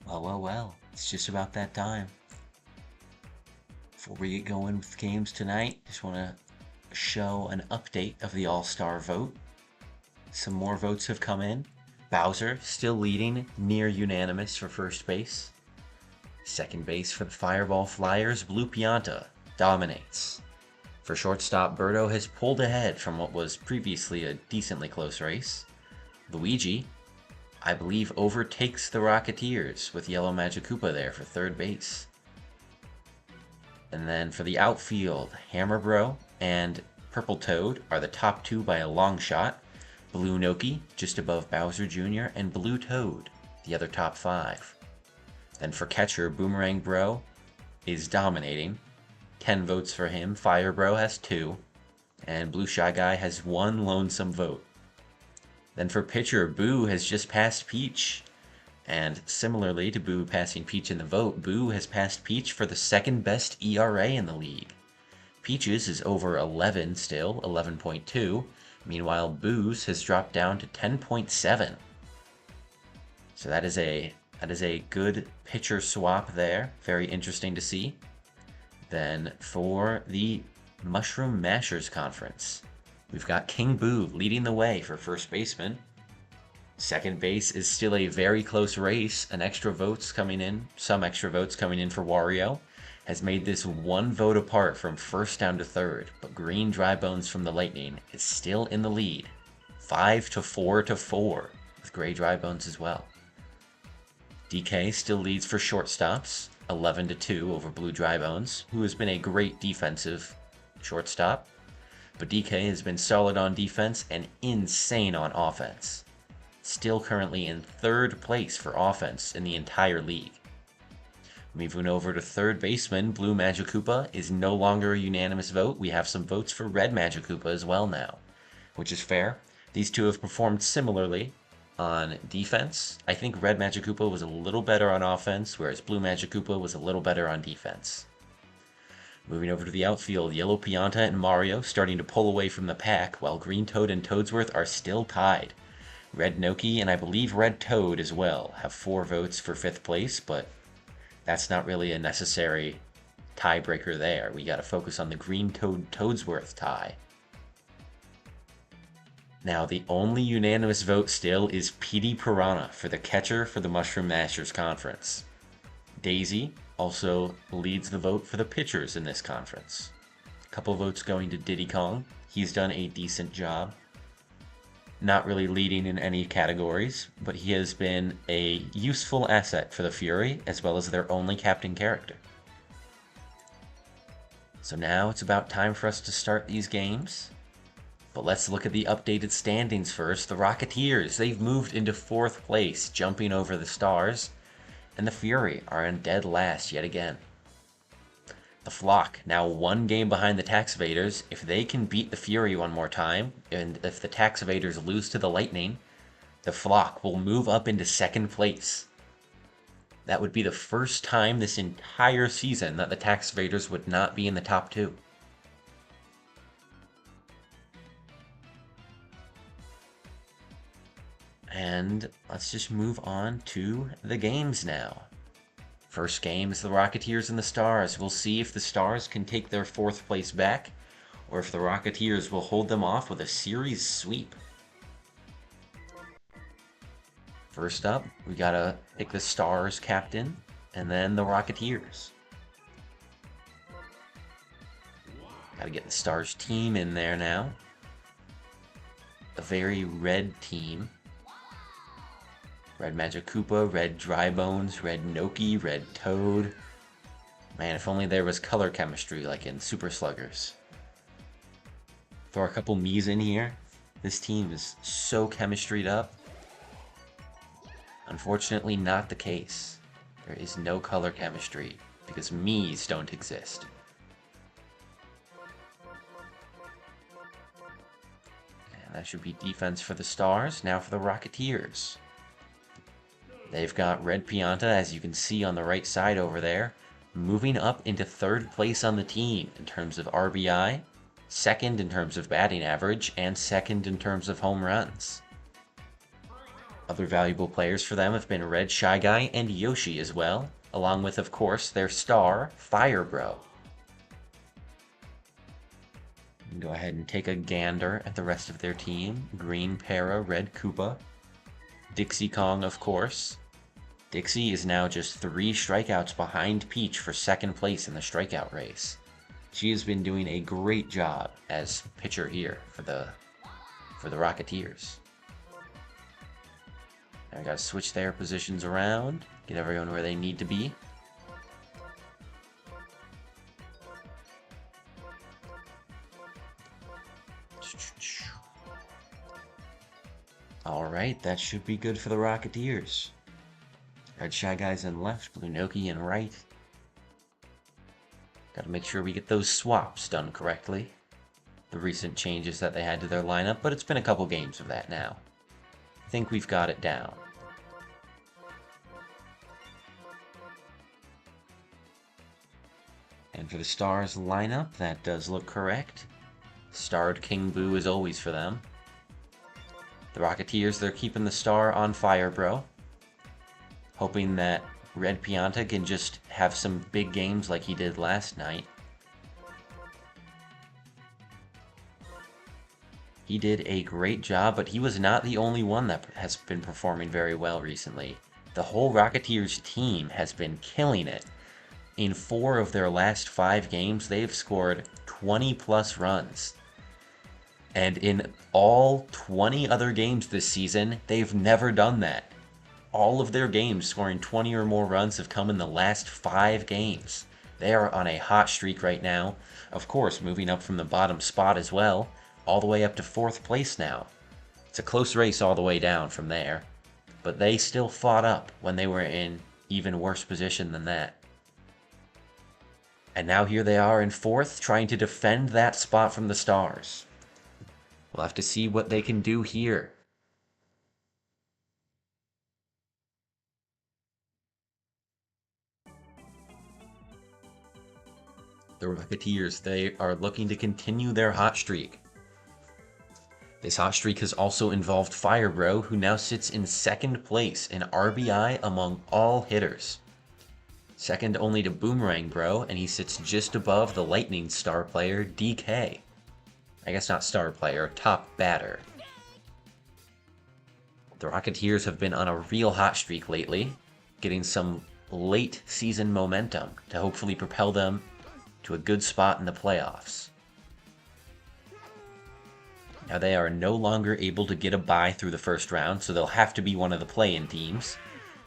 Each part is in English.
Well, it's just about that time. Before we get going with games tonight, just want to show an update of the All-Star vote. Some more votes have come in. Bowser still leading, near unanimous for first base. Second base for the Fireball Flyers, Blue Pianta dominates. For shortstop, Birdo has pulled ahead from what was previously a decently close race. Luigi, I believe, overtakes the Rocketeers with Yellow Magikoopa there for third base. And then for the outfield, Hammer Bro and Purple Toad are the top two by a long shot. Blue Noki just above Bowser Jr. and Blue Toad, the other top five. Then for catcher, Boomerang Bro is dominating. 10 votes for him. Fire Bro has 2. And Blue Shy Guy has 1 lonesome vote. Then for pitcher, Boo has just passed Peach. And similarly to Boo passing Peach in the vote, Boo has passed Peach for the second best ERA in the league. Peach's is over 11 still, 11.2. Meanwhile, Boo's has dropped down to 10.7. So that is a good pitcher swap there. Very interesting to see. Then for the Mushroom Mashers Conference, we've got King Boo leading the way for first baseman. Second base is still a very close race. Some extra votes coming in for Wario has made this 1 vote apart from first down to third, but Green Drybones from the Lightning is still in the lead. 5-4 with Gray Drybones as well. DK still leads for shortstops, 11-2 over Blue Drybones, who has been a great defensive shortstop, but DK has been solid on defense and insane on offense. Still currently in third place for offense in the entire league. Moving over to third baseman, Blue Magikoopa is no longer a unanimous vote. We have some votes for Red Magikoopa as well now, which is fair. These two have performed similarly on defense. I think Red Magikoopa was a little better on offense, whereas Blue Magikoopa was a little better on defense. Moving over to the outfield, Yellow Pianta and Mario starting to pull away from the pack, while Green Toad and Toadsworth are still tied. Red Noki and I believe Red Toad as well have 4 votes for 5th place, but that's not really a necessary tiebreaker there. We gotta focus on the Green Toad Toadsworth tie. Now, the only unanimous vote still is PD Piranha for the catcher for the Mushroom Mashers Conference. Daisy also leads the vote for the pitchers in this conference. A couple votes going to Diddy Kong. He's done a decent job. Not really leading in any categories, but he has been a useful asset for the Fury, as well as their only captain character. So now it's about time for us to start these games. But let's look at the updated standings first. The Rocketeers, they've moved into 4th place, jumping over the Stars. And the Fury are in dead last yet again. The Flock, now 1 game behind the Tax Evaders. If they can beat the Fury one more time, and if the Tax Evaders lose to the Lightning, the Flock will move up into 2nd place. That would be the first time this entire season that the Tax Evaders would not be in the top 2. And let's just move on to the games now. First game is the Rocketeers and the Stars. We'll see if the Stars can take their 4th place back, or if the Rocketeers will hold them off with a series sweep. First up, we gotta pick the Stars captain, and then the Rocketeers. Gotta get the Stars team in there now. A very red team. Red Magikoopa, Red Drybones, Red Noki, Red Toad. Man, if only there was color chemistry like in Super Sluggers. Throw a couple Miis in here. This team is so chemistryed up. Unfortunately, not the case. There is no color chemistry because Miis don't exist. And that should be defense for the Stars. Now for the Rocketeers. They've got Red Pianta, as you can see on the right side over there, moving up into 3rd place on the team in terms of RBI, 2nd in terms of batting average, and 2nd in terms of home runs. Other valuable players for them have been Red Shy Guy and Yoshi as well, along with, of course, their star, Firebro. Go ahead and take a gander at the rest of their team. Green Para, Red Koopa, Dixie Kong, of course. Dixie is now just 3 strikeouts behind Peach for second place in the strikeout race. She has been doing a great job as pitcher here for the Rocketeers. Now we gotta switch their positions around, get everyone where they need to be. Alright, that should be good for the Rocketeers. Red Shy Guys in left, Blue Noki in right. Gotta make sure we get those swaps done correctly. The recent changes that they had to their lineup, but it's been a couple games of that now. I think we've got it down. And for the Stars lineup, that does look correct. Starred King Boo as always for them. The Rocketeers, they're keeping the star on Firebro, hoping that Red Pianta can just have some big games like he did last night. He did a great job, but he was not the only one that has been performing very well recently. The whole Rocketeers team has been killing it. In 4 of their last 5 games, they've scored 20+ runs. And in all 20 other games this season, they've never done that. All of their games scoring 20 or more runs have come in the last 5 games. They are on a hot streak right now. Of course, moving up from the bottom spot as well, all the way up to 4th place now. It's a close race all the way down from there, but they still fought up when they were in even worse position than that. And now here they are in 4th, trying to defend that spot from the Stars. We'll have to see what they can do here. The Rocketeers, they are looking to continue their hot streak. This hot streak has also involved Firebro, who now sits in 2nd place in RBI among all hitters. Second only to Boomerang Bro, and he sits just above the Lightning star player, DK. I guess not star player, top batter. The Rocketeers have been on a real hot streak lately, getting some late season momentum to hopefully propel them to a good spot in the playoffs. Now they are no longer able to get a bye through the first round, so they'll have to be one of the play-in teams.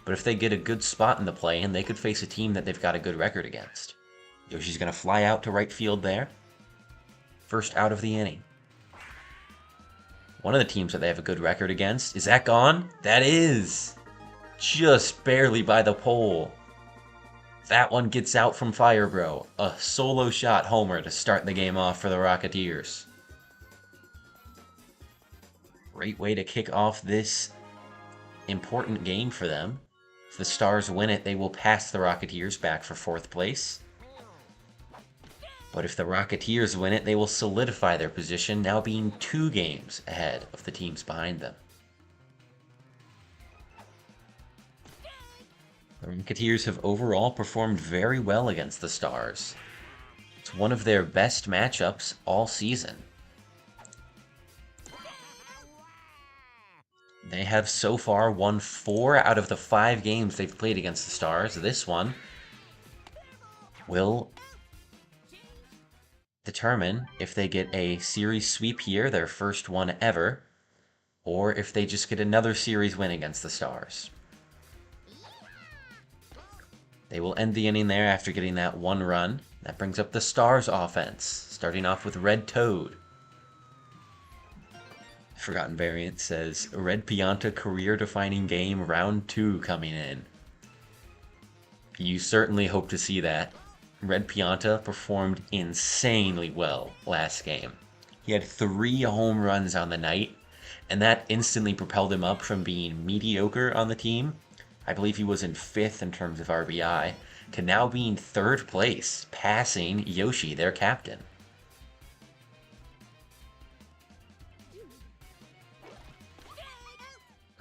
But if they get a good spot in the play-in, they could face a team that they've got a good record against. Yoshi's going to fly out to right field there. First out of the inning. One of the teams that they have a good record against. Is that gone? That is! Just barely by the pole. That one gets out from Firebro. A solo shot homer to start the game off for the Rocketeers. Great way to kick off this important game for them. If the Stars win it, they will pass the Rocketeers back for 4th place. But if the Rocketeers win it, they will solidify their position, now being 2 games ahead of the teams behind them. The Rocketeers have overall performed very well against the Stars. It's one of their best matchups all season. They have so far won 4 out of the 5 games they've played against the Stars. This one will determine if they get a series sweep here, their first one ever, or if they just get another series win against the Stars. They will end the inning there after getting that 1 run. That brings up the Stars offense, starting off with Red Toad. Forgotten Variant says, Red Pianta career-defining game, round 2 coming in. You certainly hope to see that. Red Pianta performed insanely well last game. He had 3 home runs on the night, and that instantly propelled him up from being mediocre on the team. I believe he was in 5th in terms of RBI, to now being 3rd place, passing Yoshi, their captain.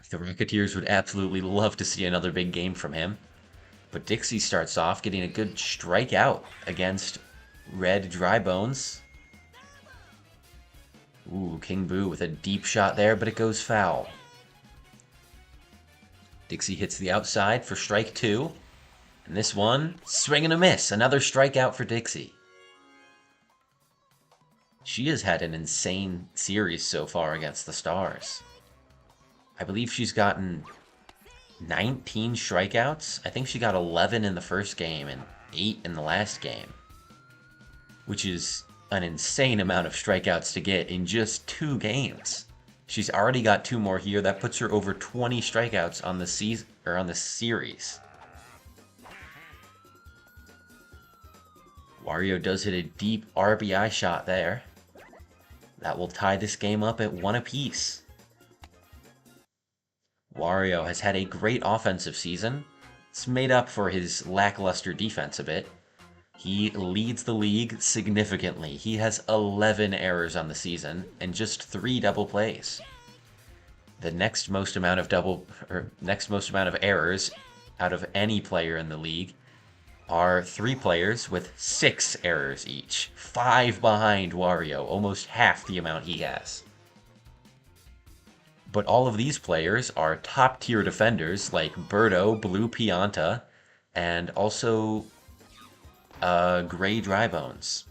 The Rocketeers would absolutely love to see another big game from him. But Dixie starts off getting a good strikeout against Red Drybones. Ooh, King Boo with a deep shot there, but it goes foul. Dixie hits the outside for strike 2. And this one, swing and a miss. Another strikeout for Dixie. She has had an insane series so far against the Stars. I believe she's gotten 19 strikeouts. I think she got 11 in the first game and 8 in the last game, which is an insane amount of strikeouts to get in just 2 games. She's already got 2 more here. That puts her over 20 strikeouts on the season or on the series. Wario does hit a deep RBI shot there. That will tie this game up at 1 apiece. Wario has had a great offensive season. It's made up for his lackluster defense a bit. He leads the league significantly. He has 11 errors on the season and just 3 double plays. The next most amount of errors out of any player in the league are 3 players with 6 errors each. 5 behind Wario, almost half the amount he has. But all of these players are top-tier defenders like Birdo, Blue Pianta, and also Gray Drybones,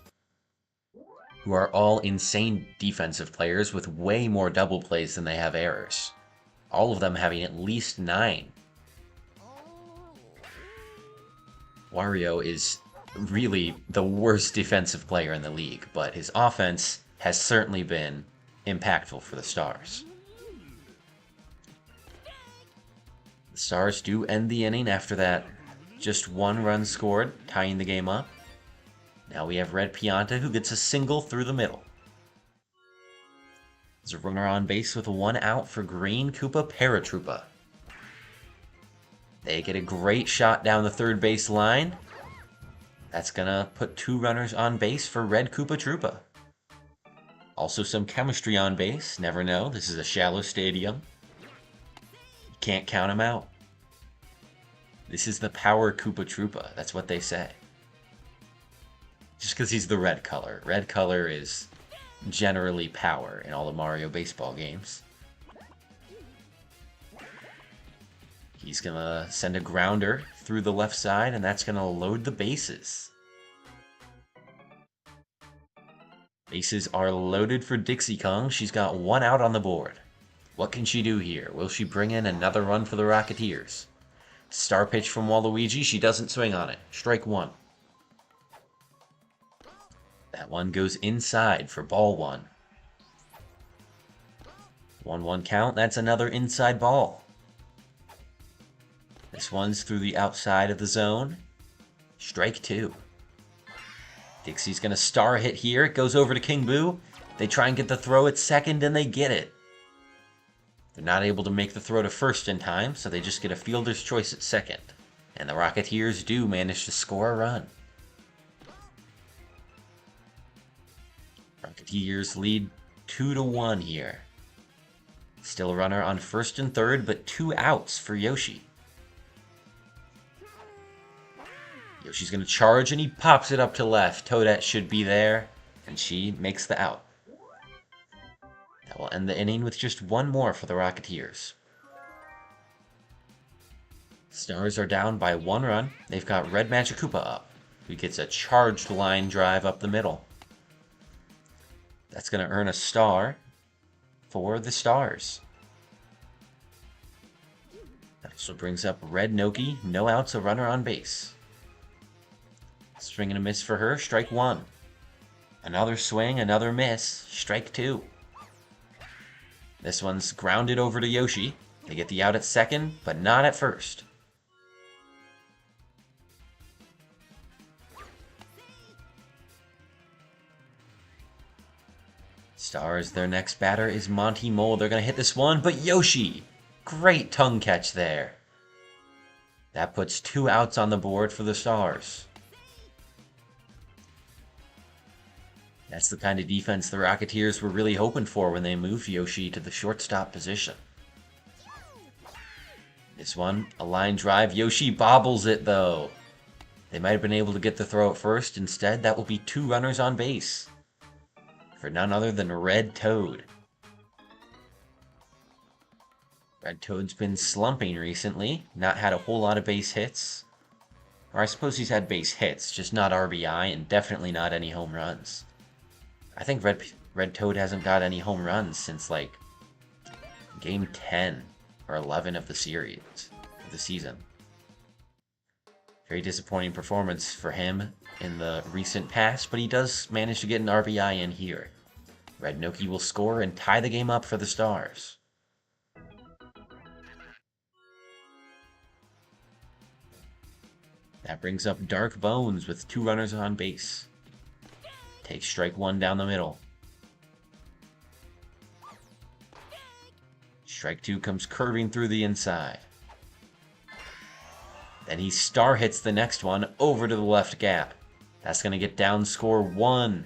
who are all insane defensive players with way more double plays than they have errors. All of them having at least 9. Wario is really the worst defensive player in the league, but his offense has certainly been impactful for the Stars. The Stars do end the inning after that just 1 run scored, tying the game up. Now we have Red Pianta, who gets a single through the middle. There's a runner on base with 1 out for Green Koopa Paratroopa. They get a great shot down the third base line. That's gonna put 2 runners on base for Red Koopa Troopa. Also some chemistry on base, never know, this is a shallow stadium. You can't count them out. This is the power Koopa Troopa, that's what they say. Just because he's the red color. Red color is generally power in all the Mario baseball games. He's gonna send a grounder through the left side, and that's gonna load the bases. Bases are loaded for Dixie Kong. She's got 1 out on the board. What can she do here? Will she bring in another run for the Rocketeers? Star pitch from Waluigi. She doesn't swing on it. Strike 1. That one goes inside for ball 1. 1-1 count. That's another inside ball. This one's through the outside of the zone. Strike 2. Dixie's going to star hit here. It goes over to King Boo. They try and get the throw at second, and they get it. They're not able to make the throw to first in time, so they just get a fielder's choice at second. And the Rocketeers do manage to score a run. Rocketeers lead 2-1 here. Still a runner on first and third, but 2 outs for Yoshi. Yoshi's going to charge, and he pops it up to left. Toadette should be there, and she makes the out. That will end the inning with just 1 more for the Rocketeers. Stars are down by 1 run. They've got Red Magic Koopa up, who gets a charged line drive up the middle. That's going to earn a star for the Stars. That also brings up Red Noki. No outs, a runner on base. Swing and a miss for her. Strike 1. Another swing, another miss. Strike 2. This one's grounded over to Yoshi. They get the out at second, but not at first. Stars, their next batter is Monty Mole. They're going to hit this one, but Yoshi! Great tongue catch there. That puts 2 outs on the board for the Stars. That's the kind of defense the Rocketeers were really hoping for when they moved Yoshi to the shortstop position. This one, a line drive. Yoshi bobbles it, though. They might have been able to get the throw at first. Instead, that will be 2 runners on base. For none other than Red Toad. Red Toad's been slumping recently. Not had a whole lot of base hits. Or I suppose he's had base hits, just not RBI and definitely not any home runs. I think Red Toad hasn't got any home runs since, like, game 10 or 11 of the series, of the season. Very disappointing performance for him in the recent past, but he does manage to get an RBI in here. Red Noki will score and tie the game up for the Stars. That brings up Dark Bones with 2 runners on base. Takes strike 1 down the middle. Strike 2 comes curving through the inside. Then he star hits the next one over to the left gap. That's going to get down score 1,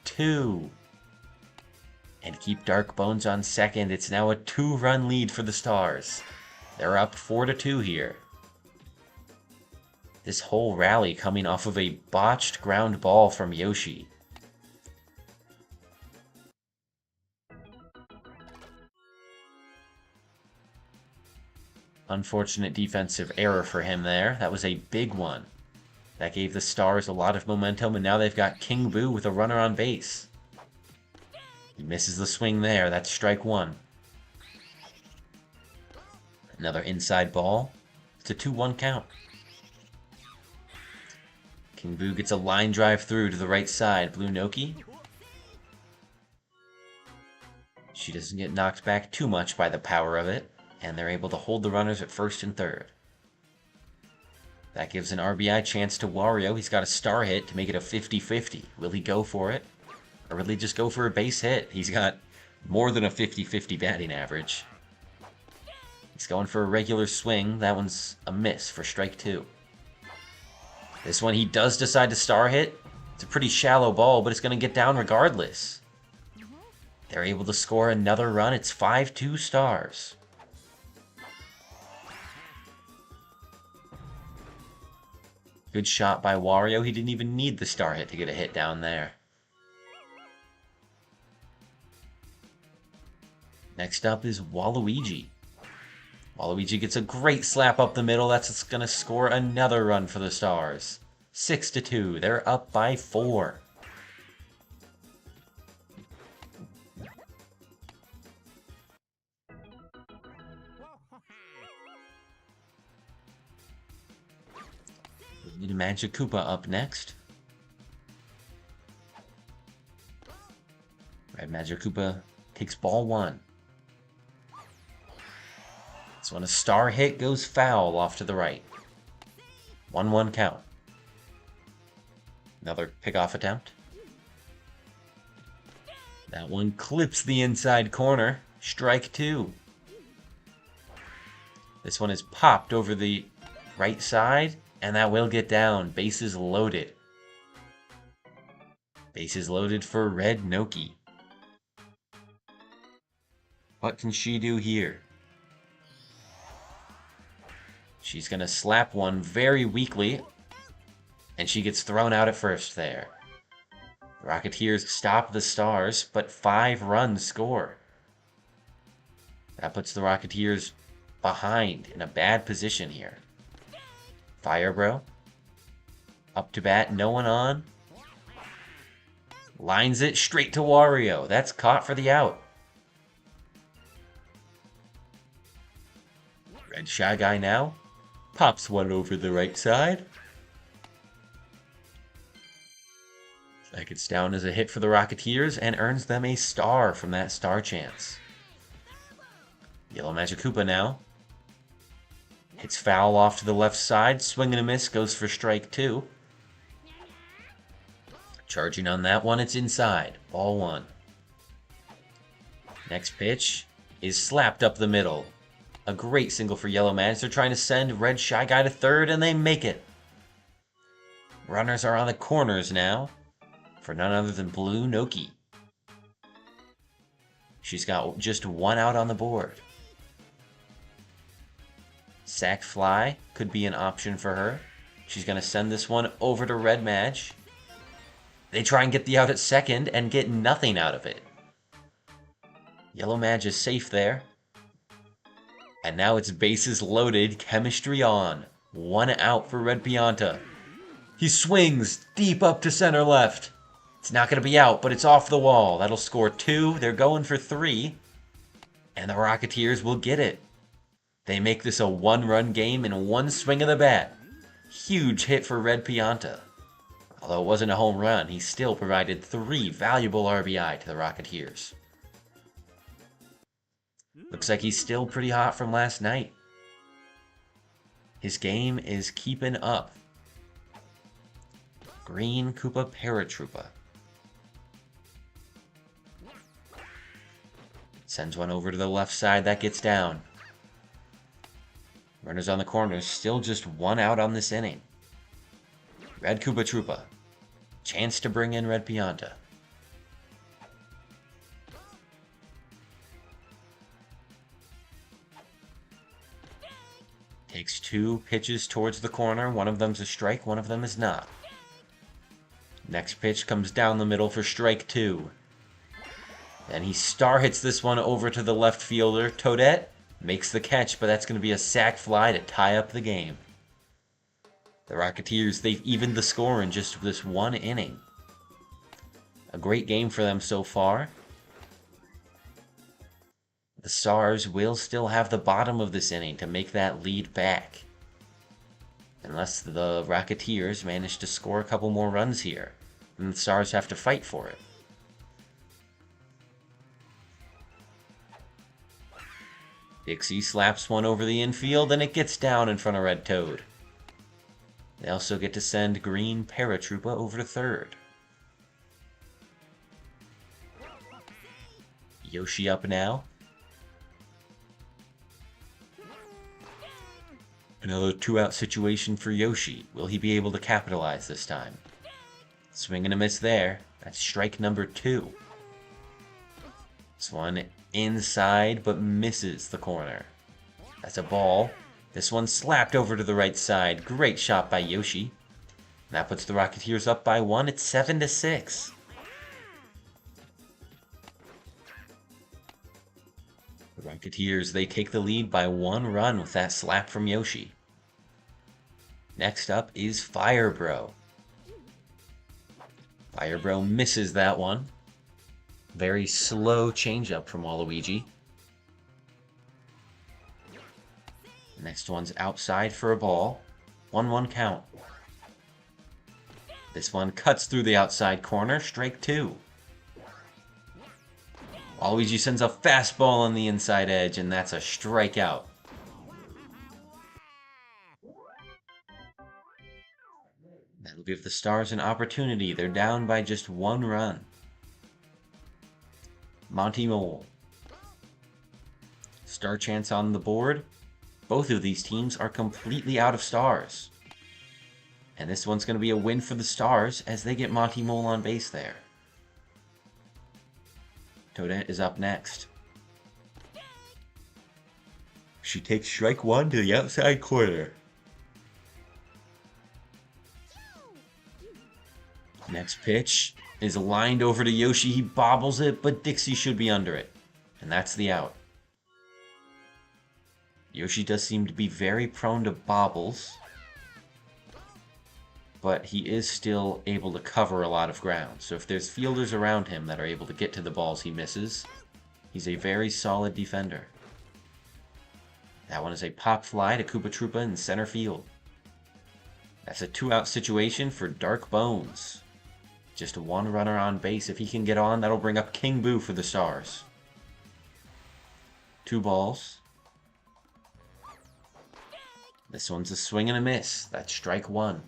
2. And keep Dark Bones on second. It's now a 2-run lead for the Stars. They're up 4-2 here. This whole rally coming off of a botched ground ball from Yoshi. Unfortunate defensive error for him there. That was a big one. That gave the Stars a lot of momentum, and now they've got King Boo with a runner on base. He misses the swing there. That's strike 1. Another inside ball. It's a 2-1 count. King Boo gets a line drive through to the right side. Blue Noki. She doesn't get knocked back too much by the power of it, and they're able to hold the runners at first and third. That gives an RBI chance to Wario. He's got a star hit to make it a 50-50. Will he go for it? Or will he just go for a base hit? He's got more than a 50-50 batting average. He's going for a regular swing. That one's a miss for strike 2. This one he does decide to star hit. It's a pretty shallow ball, but it's going to get down regardless. They're able to score another run. It's 5-2 Stars. Good shot by Wario. He didn't even need the star hit to get a hit down there. Next up is Waluigi. Waluigi gets a great slap up the middle. That's going to score another run for the Stars. 6-2. They're up by 4. Need a Magic Koopa up next. Red Magic Koopa takes ball 1. So when a star hit goes foul off to the right. 1-1 count. Another pickoff attempt. That one clips the inside corner. Strike 2. This one is popped over the right side, and that will get down. Bases loaded. Bases loaded for Red Noki. What can she do here? She's going to slap one very weakly, and she gets thrown out at first there. Rocketeers stop the Stars, but 5 runs score. That puts the Rocketeers behind in a bad position here. Fire Bro. Up to bat, no one on. Lines it straight to Wario. That's caught for the out. Red Shy Guy now. Pops one over the right side. That gets down as a hit for the Rocketeers and earns them a star from that star chance. Yellow Magic Koopa now. Hits foul off to the left side. Swing and a miss, goes for strike 2. Charging on that one, it's inside. Ball 1. Next pitch is slapped up the middle. A great single for Yellow Magic. They're trying to send Red Shy Guy to third, and they make it. Runners are on the corners now for none other than Blue Noki. She's got just 1 out on the board. Sack fly could be an option for her. She's going to send this one over to Red Madge. They try and get the out at second and get nothing out of it. Yellow Madge is safe there. And now it's bases loaded, chemistry on. 1 out for Red Pianta. He swings deep up to center left. It's not going to be out, but it's off the wall. That'll score 2. They're going for 3. And the Rocketeers will get it. They make this a 1-run game in 1 swing of the bat. Huge hit for Red Pianta. Although it wasn't a home run, he still provided 3 valuable RBI to the Rocketeers. Looks like he's still pretty hot from last night. His game is keeping up. Green Koopa Paratroopa. Sends one over to the left side. That gets down. Runners on the corners. Still just 1 out on this inning. Red Koopa Troopa. Chance to bring in Red Pianta. Takes 2 pitches towards the corner. One of them's a strike, one of them is not. Next pitch comes down the middle for strike 2. Then he star hits this one over to the left fielder. Toadette makes the catch, but that's going to be a sac fly to tie up the game. The Rocketeers, they've evened the score in just this 1 inning. A great game for them so far. The Stars will still have the bottom of this inning to make that lead back. Unless the Rocketeers manage to score a couple more runs here. Then the Stars have to fight for it. Dixie slaps one over the infield and it gets down in front of Red Toad. They also get to send Green Paratroopa over to third. Yoshi up now. Another 2-out situation for Yoshi. Will he be able to capitalize this time? Swing and a miss there. That's strike number 2. This one inside, but misses the corner. That's a ball. This one slapped over to the right side. Great shot by Yoshi. And that puts the Rocketeers up by 1. It's 7-6. The Rocketeers, they take the lead by 1 run with that slap from Yoshi. Next up is Fire Bro. Fire Bro misses that one. Very slow changeup from Waluigi. Next one's outside for a ball. 1-1 count. This one cuts through the outside corner. Strike 2. Waluigi sends a fastball on the inside edge, and that's a strikeout. That'll give the Stars an opportunity. They're down by just 1 run. Monty Mole. Star chance on the board. Both of these teams are completely out of stars. And this one's going to be a win for the Stars as they get Monty Mole on base there. Toadette is up next. She takes strike 1 to the outside corner. Next pitch is lined over to Yoshi. He bobbles it, but Dixie should be under it. And that's the out. Yoshi does seem to be very prone to bobbles, but he is still able to cover a lot of ground. So if there's fielders around him that are able to get to the balls he misses, he's a very solid defender. That one is a pop fly to Koopa Troopa in center field. That's a 2-out situation for Dark Bones. Just 1 runner on base. If he can get on, that'll bring up King Boo for the Stars. 2 balls. This one's a swing and a miss. That's strike 1.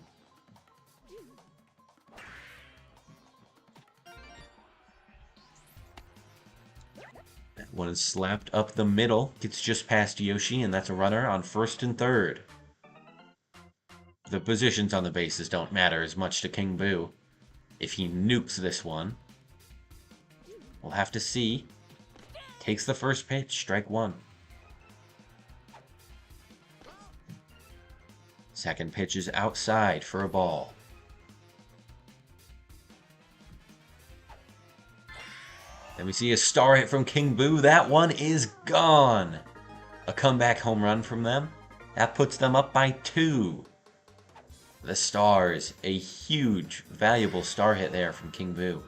That one is slapped up the middle. Gets just past Yoshi, and that's a runner on first and third. The positions on the bases don't matter as much to King Boo. If he nukes this one, we'll have to see. Takes the first pitch, strike 1. Second pitch is outside for a ball. Then we see a star hit from King Boo. That one is gone. A comeback home run from them. That puts them up by 2. The Stars, a huge, valuable star hit there from King Boo.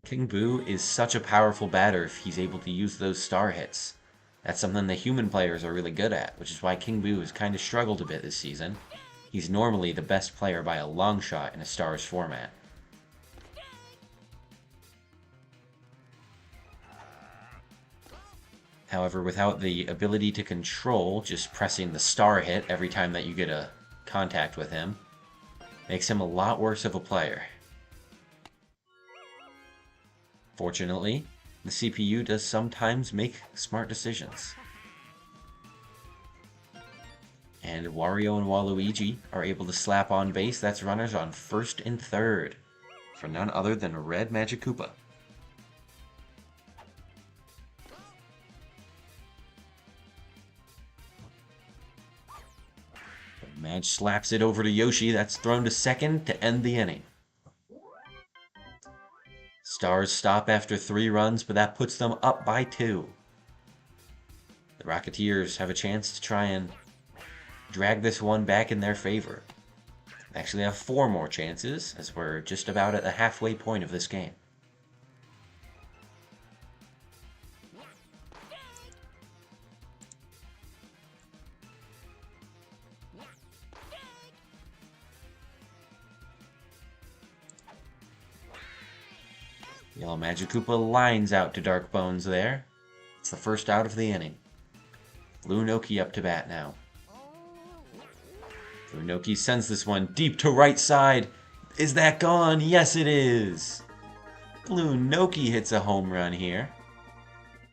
King Boo is such a powerful batter if he's able to use those star hits. That's something the human players are really good at, which is why King Boo has kind of struggled a bit this season. He's normally the best player by a long shot in a Stars format. However, without the ability to control, just pressing the star hit every time that you get a contact with him, makes him a lot worse of a player. Fortunately, the CPU does sometimes make smart decisions. And Wario and Waluigi are able to slap on base. That's runners on first and third for none other than Red Magic Koopa. Madge slaps it over to Yoshi. That's thrown to second to end the inning. Stars stop after 3 runs, but that puts them up by 2. The Rocketeers have a chance to try and drag this one back in their favor. They actually have 4 more chances, as we're just about at the halfway point of this game. Yellow Magic Koopa lines out to Dark Bones there. It's the first out of the inning. Blue Noki up to bat now. Blue Noki sends this one deep to right side. Is that gone? Yes, it is. Blue Noki hits a home run here.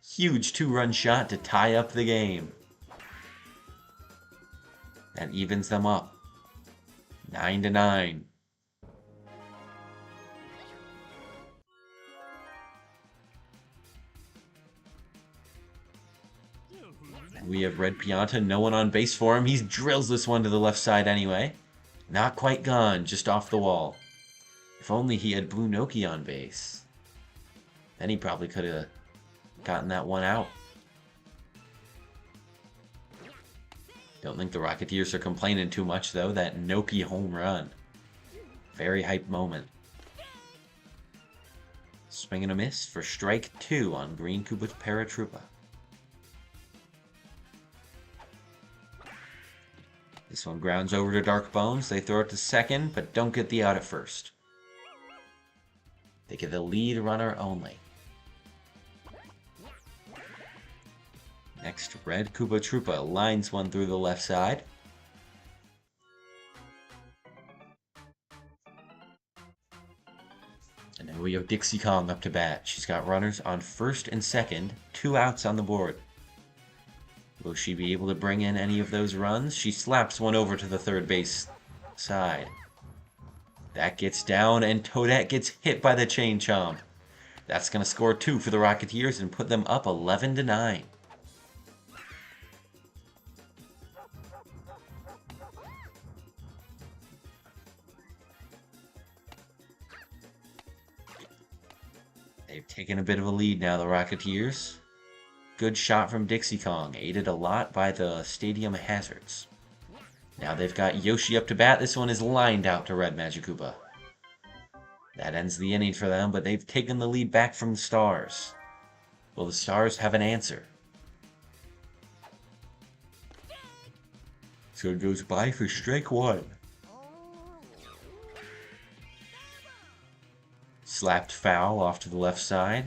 Huge 2-run shot to tie up the game. That evens them up. 9-9. We have Red Pianta, no one on base for him. He drills this one to the left side anyway. Not quite gone, just off the wall. If only he had Blue Noki on base. Then he probably could have gotten that one out. Don't think the Rocketeers are complaining too much, though. That Noki home run. Very hype moment. Swing and a miss for strike 2 on Green Koopa's Paratroopa. This one grounds over to Dark Bones. They throw it to second, but don't get the out at first. They get the lead runner only. Next, Red Koopa Troopa lines one through the left side. And then we have Dixie Kong up to bat. She's got runners on first and second, 2 outs on the board. Will she be able to bring in any of those runs? She slaps one over to the third base side. That gets down, and Toadette gets hit by the Chain Chomp. That's going to score 2 for the Rocketeers and put them up 11-9. They've taken a bit of a lead now, the Rocketeers. Good shot from Dixie Kong, aided a lot by the stadium hazards. Now they've got Yoshi up to bat. This one is lined out to Red Magic Koopa. That ends the inning for them, but they've taken the lead back from the Stars. Will the Stars have an answer? So it goes by for strike 1. Slapped foul off to the left side.